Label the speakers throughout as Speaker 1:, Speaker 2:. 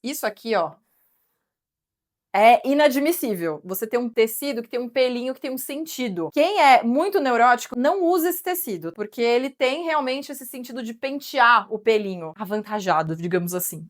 Speaker 1: Isso aqui, ó, é inadmissível. Você ter um tecido que tem um pelinho que tem um sentido. Quem é muito neurótico não usa esse tecido, porque ele tem realmente esse sentido de pentear o pelinho, avantajado, digamos assim.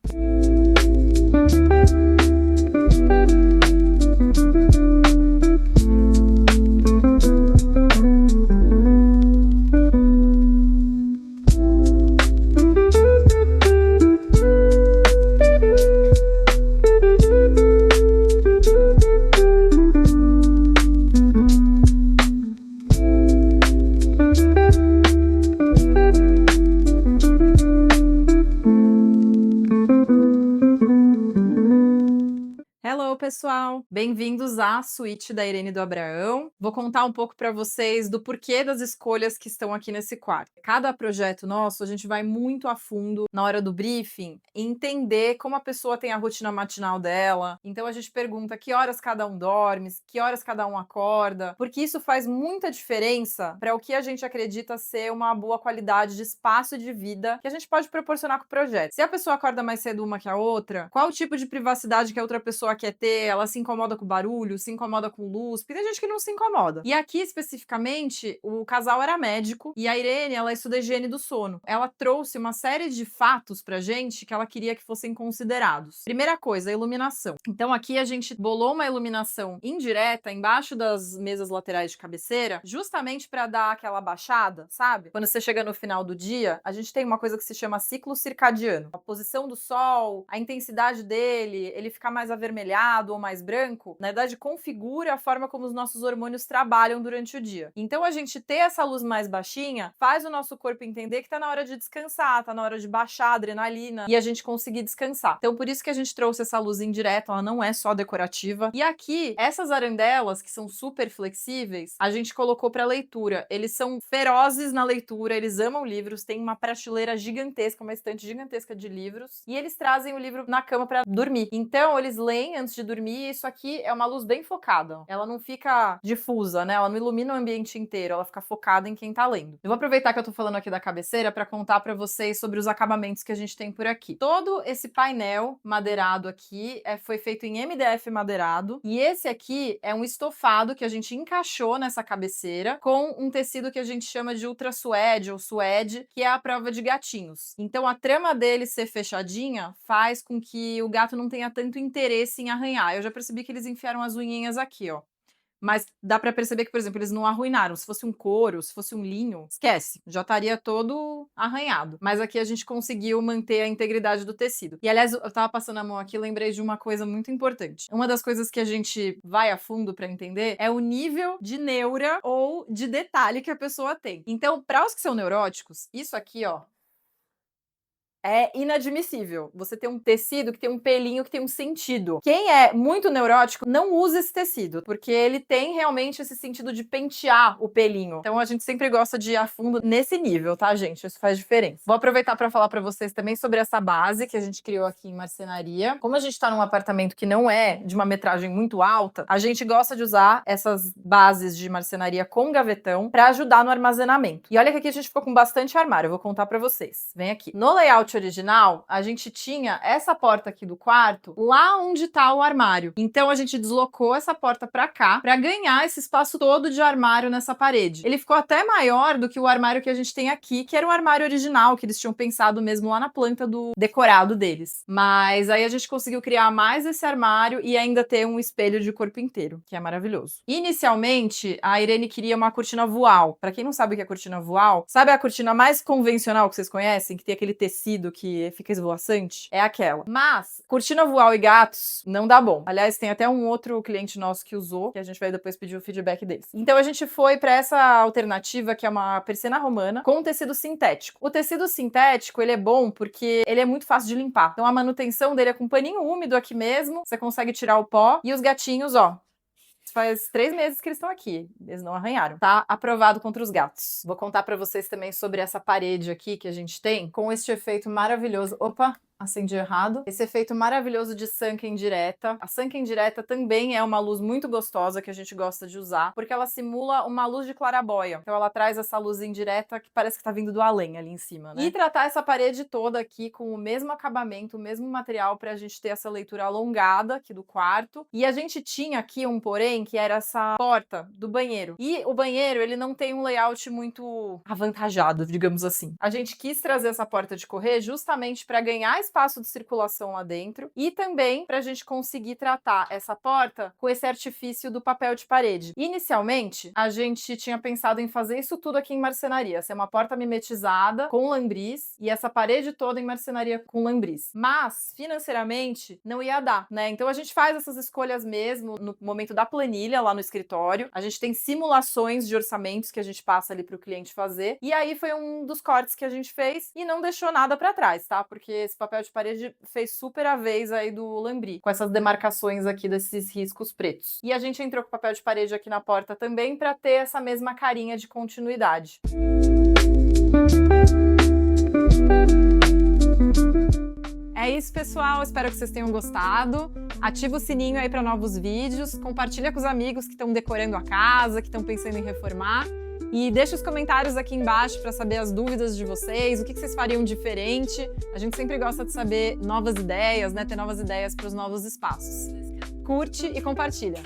Speaker 1: Hello, pessoal! Bem-vindos à suíte da Irene do Abraão. Vou contar um pouco para vocês do porquê das escolhas que estão aqui nesse quarto. Cada projeto nosso, a gente vai muito a fundo na hora do briefing, entender como a pessoa tem a rotina matinal dela. Então a gente pergunta que horas cada um dorme, que horas cada um acorda, porque isso faz muita diferença para o que a gente acredita ser uma boa qualidade de espaço e de vida que a gente pode proporcionar com o projeto. Se a pessoa acorda mais cedo uma que a outra, qual o tipo de privacidade que a outra pessoa quer ter? Ela se incomoda com barulho, se incomoda com luz, porque tem gente que não se incomoda. E aqui, especificamente, o casal era médico e a Irene, ela estuda higiene do sono. Ela trouxe uma série de fatos pra gente que ela queria que fossem considerados. Primeira coisa, a iluminação. Então aqui a gente bolou uma iluminação indireta embaixo das mesas laterais de cabeceira, justamente para dar aquela baixada, sabe? Quando você chega no final do dia, a gente tem uma coisa que se chama ciclo circadiano. A posição do sol, a intensidade dele, ele ficar mais avermelhado ou mais branco, na verdade configura a forma como os nossos hormônios trabalham durante o dia. Então a gente ter essa luz mais baixinha faz o nosso corpo entender que tá na hora de descansar, tá na hora de baixar a adrenalina e a gente conseguir descansar. Então por isso que a gente trouxe essa luz indireta, ela não é só decorativa. E aqui, essas arandelas que são super flexíveis, a gente colocou para leitura. Eles são ferozes na leitura, eles amam livros, tem uma prateleira gigantesca, uma estante gigantesca de livros, e eles trazem o livro na cama para dormir. Então eles leem antes de dormir, e isso aqui é uma luz bem focada. Ela não fica difusa, né? Ela não ilumina o ambiente inteiro, ela fica focada em quem tá lendo. Eu vou aproveitar que eu tô falando aqui da cabeceira para contar para vocês sobre os acabamentos que a gente tem por aqui. Todo esse painel madeirado aqui foi feito em MDF madeirado, e esse aqui é um estofado que a gente encaixou nessa cabeceira com um tecido que a gente chama de ultra suede ou suede, que é a prova de gatinhos. Então a trama dele ser fechadinha faz com que o gato não tenha tanto interesse em arranhar. Eu já percebi que eles enfiaram as unhinhas aqui, ó. Mas dá pra perceber que, por exemplo, eles não arruinaram. Se fosse um couro, se fosse um linho, esquece, já estaria todo arranhado. Mas aqui a gente conseguiu manter a integridade do tecido. E aliás, eu tava passando a mão aqui e lembrei de uma coisa muito importante. Uma das coisas que a gente vai a fundo pra entender é o nível de neura ou de detalhe que a pessoa tem. Então, para os que são neuróticos, isso aqui, ó, é inadmissível. Você ter um tecido que tem um pelinho que tem um sentido. Quem é muito neurótico não usa esse tecido, porque ele tem realmente esse sentido de pentear o pelinho. Então a gente sempre gosta de ir a fundo nesse nível, tá, gente? Isso faz diferença. Vou aproveitar para falar para vocês também sobre essa base que a gente criou aqui em marcenaria. Como a gente tá num apartamento que não é de uma metragem muito alta, a gente gosta de usar essas bases de marcenaria com gavetão para ajudar no armazenamento. E olha que aqui a gente ficou com bastante armário, eu vou contar para vocês. Vem aqui. No layout original, a gente tinha essa porta aqui do quarto lá onde tá o armário. Então a gente deslocou essa porta para cá para ganhar esse espaço todo de armário nessa parede. Ele ficou até maior do que o armário que a gente tem aqui, que era o armário original que eles tinham pensado mesmo lá na planta do decorado deles. Mas aí a gente conseguiu criar mais esse armário e ainda ter um espelho de corpo inteiro, que é maravilhoso. Inicialmente, a Irene queria uma cortina voal. Para quem não sabe o que é cortina voal, sabe a cortina mais convencional que vocês conhecem, que tem aquele tecido que fica esvoaçante? É aquela. Mas cortina voal e gatos não dá bom. Aliás, tem até um outro cliente nosso que usou, que a gente vai depois pedir o feedback deles. Então a gente foi para essa alternativa que é uma persiana romana com um tecido sintético. O tecido sintético, ele é bom porque ele é muito fácil de limpar. Então a manutenção dele é com paninho úmido aqui mesmo, você consegue tirar o pó e os gatinhos, ó, faz 3 meses que eles estão aqui. Eles não arranharam. Tá aprovado contra os gatos. Vou contar pra vocês também sobre essa parede aqui que a gente tem, com este efeito maravilhoso. Opa! acendi errado. Esse efeito maravilhoso de sunken direta. A sunken direta também é uma luz muito gostosa que a gente gosta de usar, porque ela simula uma luz de clarabóia. Então ela traz essa luz indireta que parece que tá vindo do além ali em cima, né? E tratar essa parede toda aqui com o mesmo acabamento, o mesmo material pra gente ter essa leitura alongada aqui do quarto. E a gente tinha aqui um porém, que era essa porta do banheiro. E o banheiro, ele não tem um layout muito avantajado, digamos assim. A gente quis trazer essa porta de correr justamente para ganhar espaço de circulação lá dentro e também para a gente conseguir tratar essa porta com esse artifício do papel de parede. Inicialmente, a gente tinha pensado em fazer isso tudo aqui em marcenaria, ser uma porta mimetizada com lambris e essa parede toda em marcenaria com lambris. Mas, financeiramente, não ia dar, né? Então a gente faz essas escolhas mesmo no momento da planilha lá no escritório. A gente tem simulações de orçamentos que a gente passa ali para o cliente fazer. E aí foi um dos cortes que a gente fez e não deixou nada para trás, tá? Porque esse papel de parede fez super a vez aí do lambri, com essas demarcações aqui desses riscos pretos. E a gente entrou com papel de parede aqui na porta também para ter essa mesma carinha de continuidade. É isso, pessoal. Espero que vocês tenham gostado. Ativa o sininho aí para novos vídeos. Compartilha com os amigos que estão decorando a casa, que estão pensando em reformar. E deixa os comentários aqui embaixo para saber as dúvidas de vocês, o que vocês fariam diferente. A gente sempre gosta de saber novas ideias, né? Ter novas ideias para os novos espaços. Curte e compartilha.